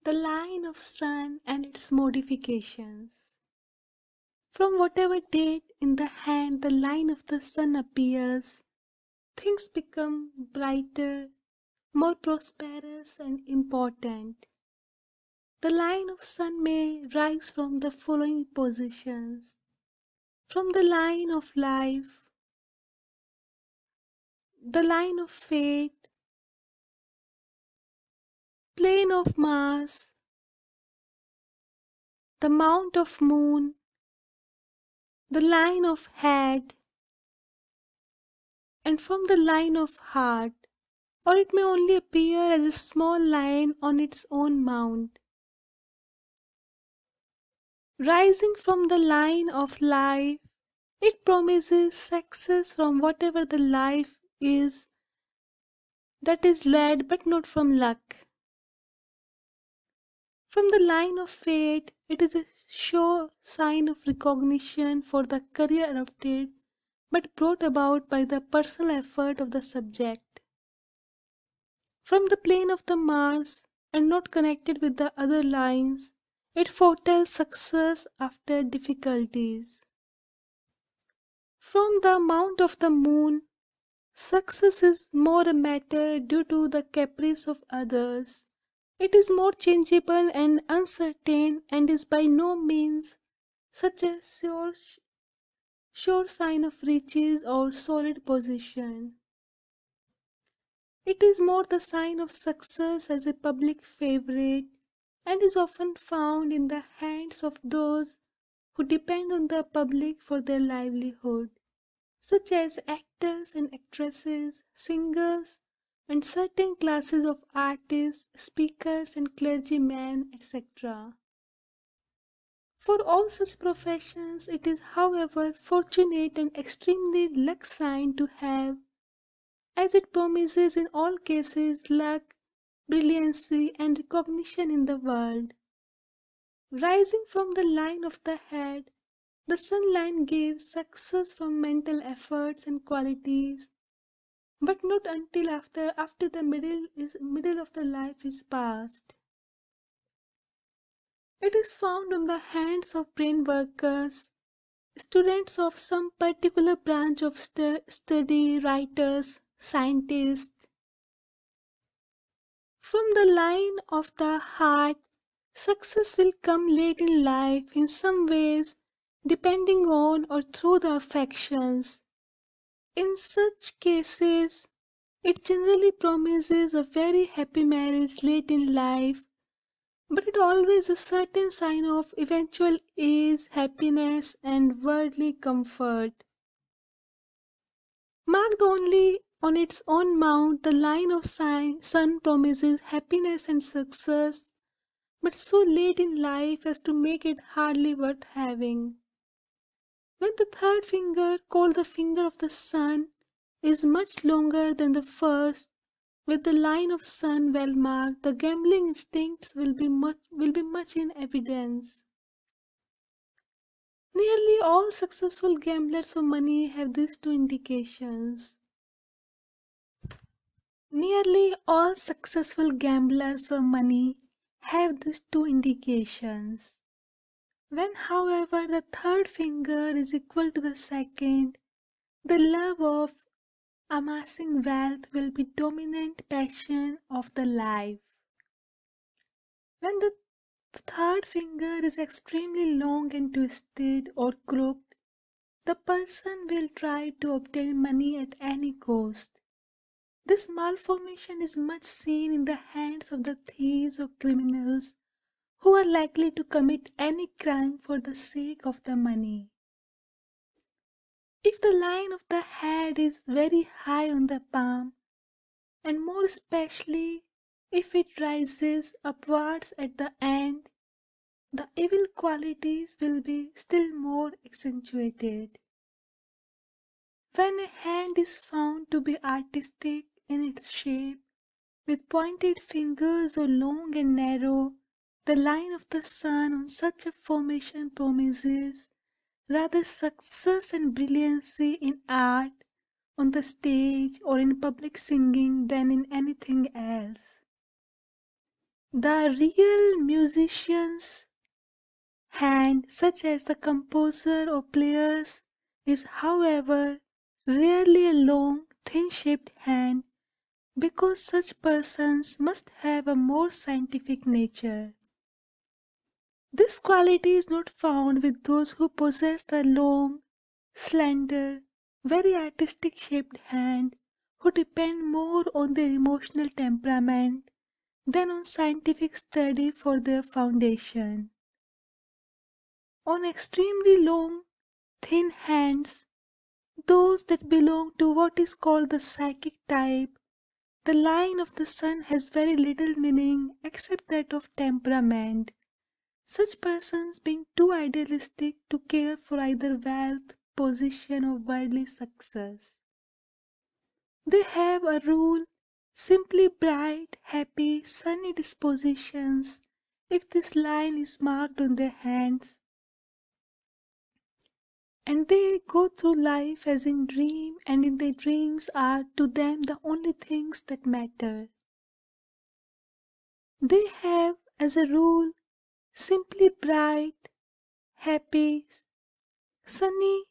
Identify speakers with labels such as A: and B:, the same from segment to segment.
A: The line of sun and its modifications. From whatever date in the hand the line of the sun appears, things become brighter, more prosperous and important. The line of sun may rise from the following positions. From the line of life, the line of fate, plane of Mars, the mount of moon, the line of head, and from the line of heart, or it may only appear as a small line on its own mount. Rising from the line of life, it promises success from whatever the life is that is led but not from luck. From the line of fate, it is a sure sign of recognition for the career adopted but brought about by the personal effort of the subject. From the plane of the Mars and not connected with the other lines, it foretells success after difficulties. From the mount of the moon, success is more a matter due to the caprice of others. It is more changeable and uncertain and is by no means such a sure sign of riches or solid position. It is more the sign of success as a public favorite and is often found in the hands of those who depend on the public for their livelihood, such as actors and actresses, singers, and certain classes of artists, speakers, and clergymen, etc. For all such professions, it is, however, fortunate and extremely luck sign to have, as it promises in all cases luck, brilliancy, and recognition in the world. Rising from the line of the head, the sun line gives success from mental efforts and qualities, but not until after the middle of the life is past. It is found on the hands of brain workers, students of some particular branch of study, writers, scientists. From the line of the heart, success will come late in life in some ways, depending on or through the affections. In such cases, it generally promises a very happy marriage late in life, but it always a certain sign of eventual ease, happiness, and worldly comfort. Marked only on its own mount, the line of sun promises happiness and success, but so late in life as to make it hardly worth having. When the third finger, called the finger of the sun, is much longer than the first, with the line of sun well marked, the gambling instincts will be much in evidence. Nearly all successful gamblers for money have these two indications. Nearly all successful gamblers for money have these two indications. When, however, the third finger is equal to the second, the love of amassing wealth will be dominant passion of the life. When the third finger is extremely long and twisted or crooked, the person will try to obtain money at any cost. This malformation is much seen in the hands of the thieves or criminals who are likely to commit any crime for the sake of the money. If the line of the head is very high on the palm, and more especially if it rises upwards at the end, the evil qualities will be still more accentuated. When a hand is found to be artistic in its shape, with pointed fingers or long and narrow, the line of the sun on such a formation promises rather success and brilliancy in art, on the stage, or in public singing than in anything else. The real musician's hand, such as the composer or players, is however rarely a long, thin-shaped hand because such persons must have a more scientific nature. This quality is not found with those who possess the long, slender, very artistic shaped hand, who depend more on their emotional temperament than on scientific study for their foundation. On extremely long, thin hands, those that belong to what is called the psychic type, the line of the sun has very little meaning except that of temperament. Such persons being too idealistic to care for either wealth, position, or worldly success. They have a rule, simply bright, happy, sunny dispositions. If this line is marked on their hands, and they go through life as in dream, and in their dreams are to them the only things that matter. They have, as a rule, simply bright, happy, sunny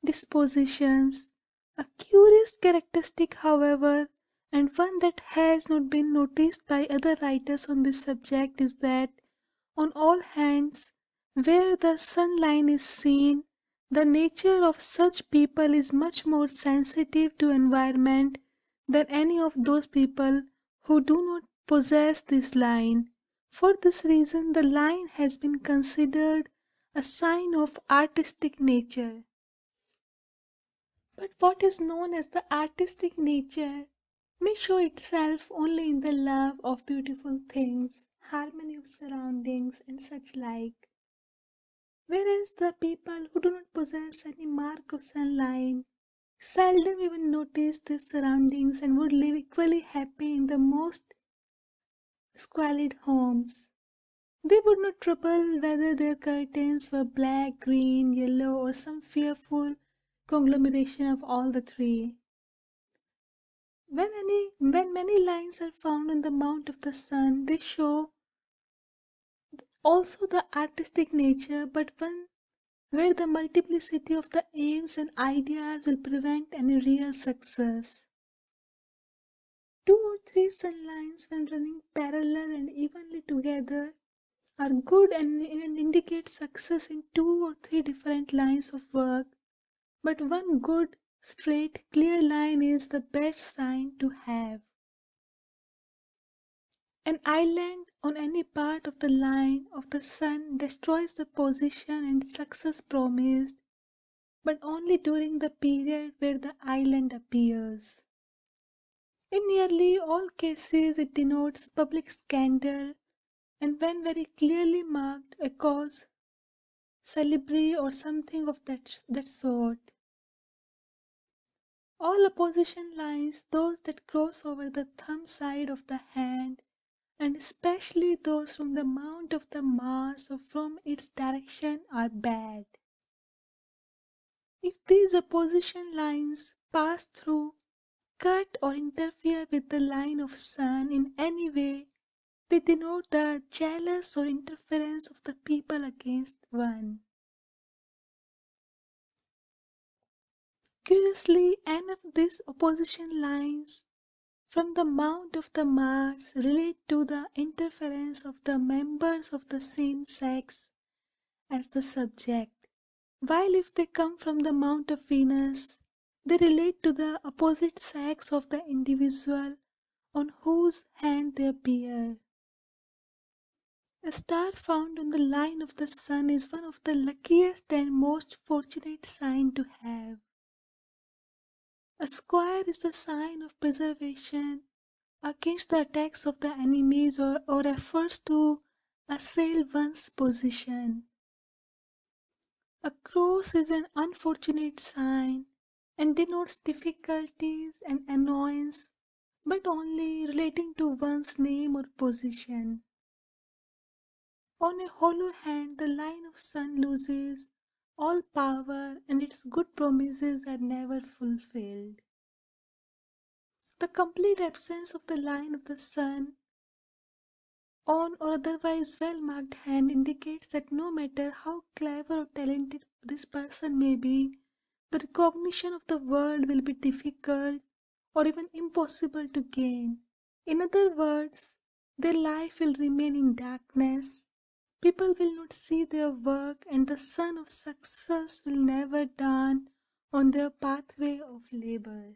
A: dispositions. A curious characteristic, however, and one that has not been noticed by other writers on this subject, is that on all hands where the sun line is seen, the nature of such people is much more sensitive to environment than any of those people who do not possess this line. For this reason, the line has been considered a sign of artistic nature. But what is known as the artistic nature may show itself only in the love of beautiful things, harmony of surroundings, and such like. Whereas the people who do not possess any mark of sunlight seldom even notice their surroundings and would live equally happy in the most squalid homes. They would not trouble whether their curtains were black, green, yellow, or some fearful conglomeration of all the three. When many lines are found on the mount of the sun, they show also the artistic nature, but one where the multiplicity of the aims and ideas will prevent any real success. Two or three sun lines, when running parallel and evenly together, are good and indicate success in two or three different lines of work, but one good, straight, clear line is the best sign to have. An island on any part of the line of the sun destroys the position and success promised, but only during the period where the island appears. In nearly all cases, it denotes public scandal, and when very clearly marked, a cause celebre or something of that sort. All opposition lines, those that cross over the thumb side of the hand, and especially those from the mount of the Mars or from its direction, are bad. If these opposition lines pass through, cut or interfere with the line of sun in any way, they denote the jealous or interference of the people against one. Curiously, any of these opposition lines from the mount of the Mars relate to the interference of the members of the same sex as the subject, while if they come from the mount of Venus, they relate to the opposite sex of the individual on whose hand they appear. A star found on the line of the sun is one of the luckiest and most fortunate signs to have. A square is the sign of preservation against the attacks of the enemies or efforts to assail one's position. A cross is an unfortunate sign and denotes difficulties and annoyance, but only relating to one's name or position. On a hollow hand, the line of sun loses all power and its good promises are never fulfilled. The complete absence of the line of the sun on or otherwise well marked hand indicates that no matter how clever or talented this person may be, the recognition of the world will be difficult or even impossible to gain. In other words, their life will remain in darkness. People will not see their work, and the sun of success will never dawn on their pathway of labor.